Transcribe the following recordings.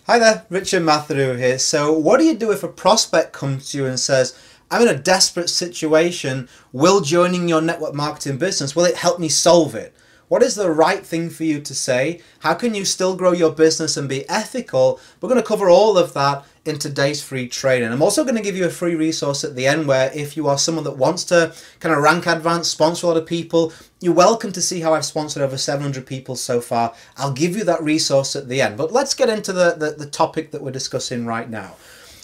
Hi there, Richard Matheru here. So what do you do if a prospect comes to you and says, I'm in a desperate situation, will joining your network marketing business, will it help me solve it? What is the right thing for you to say? How can you still grow your business and be ethical? We're going to cover all of that in today's free training. I'm also going to give you a free resource at the end where if you are someone that wants to kind of rank advance, sponsor a lot of people, you're welcome to see how I've sponsored over 700 people so far. I'll give you that resource at the end. But let's get into the topic that we're discussing right now.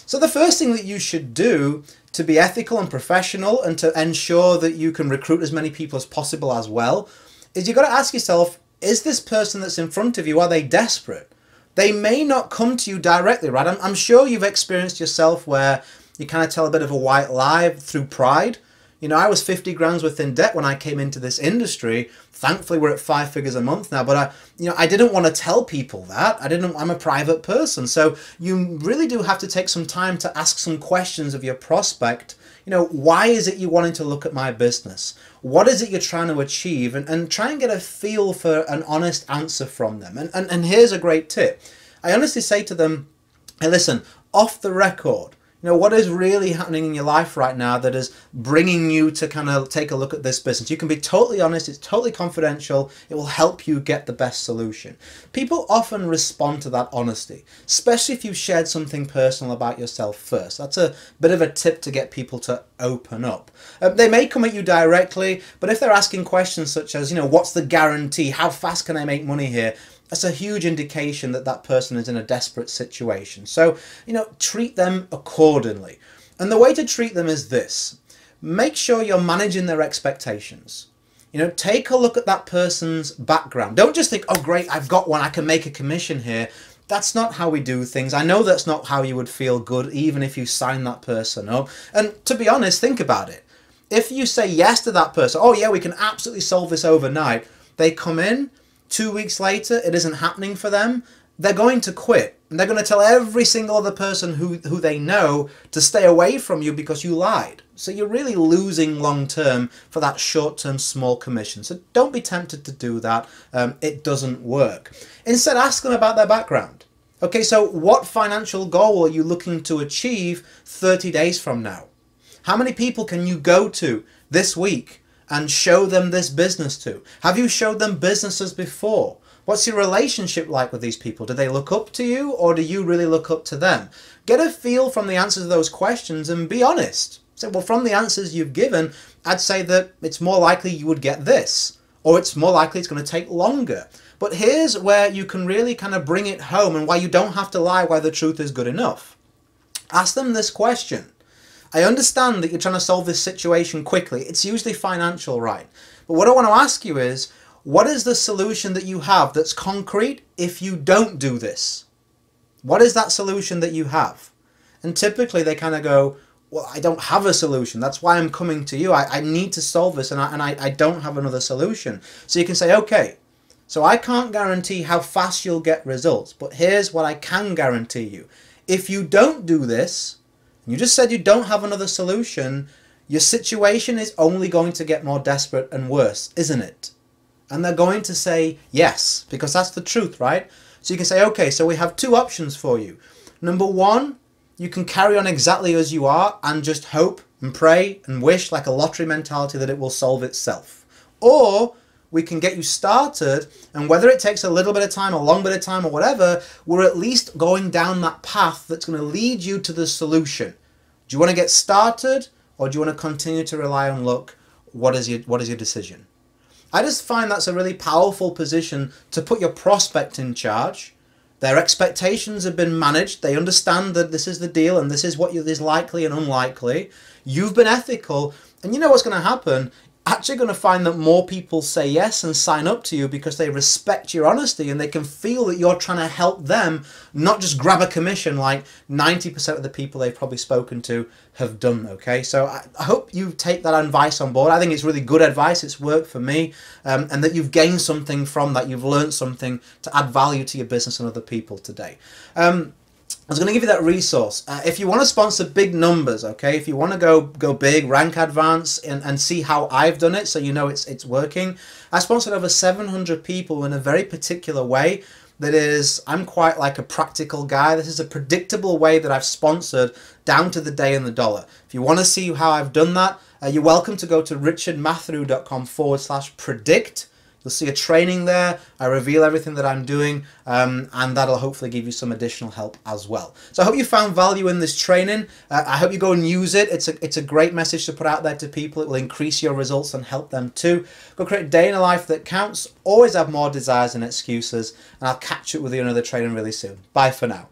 So the first thing that you should do to be ethical and professional and to ensure that you can recruit as many people as possible as well is you've got to ask yourself, is this person that's in front of you, are they desperate? They may not come to you directly, right? I'm sure you've experienced yourself where you kind of tell a bit of a white lie through pride. You know, I was 50 grand worth in debt when I came into this industry. Thankfully, we're at 5 figures a month now, but I didn't want to tell people that. I'm a private person. So you really do have to take some time to ask some questions of your prospect. You know, why is it you wanting to look at my business? What is it you're trying to achieve? And try and get a feel for an honest answer from them. And here's a great tip. I honestly say to them, hey, listen, off the record, you know, what is really happening in your life right now that is bringing you to kind of take a look at this business? You can be totally honest. It's totally confidential. It will help you get the best solution. People often respond to that honesty, especially if you've shared something personal about yourself first. That's a bit of a tip to get people to open up. They may come at you directly, but if they're asking questions such as, you know, what's the guarantee? How fast can I make money here? That's a huge indication that that person is in a desperate situation. So, you know, treat them accordingly. And the way to treat them is this. Make sure you're managing their expectations. You know, take a look at that person's background. Don't just think, oh, great, I've got one, I can make a commission here. That's not how we do things. I know that's not how you would feel good, even if you sign that person up. And to be honest, think about it. If you say yes to that person, oh yeah, we can absolutely solve this overnight, they come in, 2 weeks later, it isn't happening for them, they're going to quit. And they're going to tell every single other person who they know to stay away from you because you lied. So you're really losing long term for that short term small commission. So don't be tempted to do that. It doesn't work. Instead, ask them about their background. Okay, so what financial goal are you looking to achieve 30 days from now? How many people can you go to this week and show them this business to? Have you showed them businesses before? What's your relationship like with these people? Do they look up to you or do you really look up to them? Get a feel from the answers to those questions and be honest. Say, well, from the answers you've given, I'd say that it's more likely you would get this, or it's more likely it's going to take longer. But here's where you can really kind of bring it home and why you don't have to lie, why the truth is good enough. Ask them this question. I understand that you're trying to solve this situation quickly. It's usually financial, right? But what I want to ask you is, what is the solution that you have that's concrete if you don't do this? What is that solution that you have? And typically they kind of go, well, I don't have a solution. That's why I'm coming to you. I need to solve this and I don't have another solution. So you can say, okay, so I can't guarantee how fast you'll get results, but here's what I can guarantee you. If you don't do this, you just said you don't have another solution, your situation is only going to get more desperate and worse, isn't it? And they're going to say yes, because that's the truth, right? So you can say, okay, so we have two options for you. Number one, you can carry on exactly as you are and just hope and pray and wish like a lottery mentality that it will solve itself. Or we can get you started, and whether it takes a little bit of time, a long bit of time, or whatever, we're at least going down that path that's going to lead you to the solution. Do you want to get started, or do you want to continue to rely on luck? What is your decision? I just find that's a really powerful position to put your prospect in charge. Their expectations have been managed. They understand that this is the deal and this is what is likely and unlikely. You've been ethical, and you know what's going to happen? Actually going to find that more people say yes and sign up to you because they respect your honesty and they can feel that you're trying to help them, not just grab a commission like 90% of the people they've probably spoken to have done, okay? So I hope you take that advice on board. I think it's really good advice. It's worked for me, and that you've gained something from that. You've learned something to add value to your business and other people today. I was going to give you that resource. If you want to sponsor big numbers, okay, if you want to go big, rank advance, and see how I've done it so you know it's working. I sponsored over 700 people in a very particular way that is, I'm quite like a practical guy. This is a predictable way that I've sponsored down to the day and the dollar. If you want to see how I've done that, you're welcome to go to richardmathew.com/predict. You'll see a training there. I reveal everything that I'm doing, and that'll hopefully give you some additional help as well. So I hope you found value in this training. I hope you go and use it. It's a great message to put out there to people. It will increase your results and help them too. Go create a day in a life that counts. Always have more desires than excuses. And I'll catch up with you in another training really soon. Bye for now.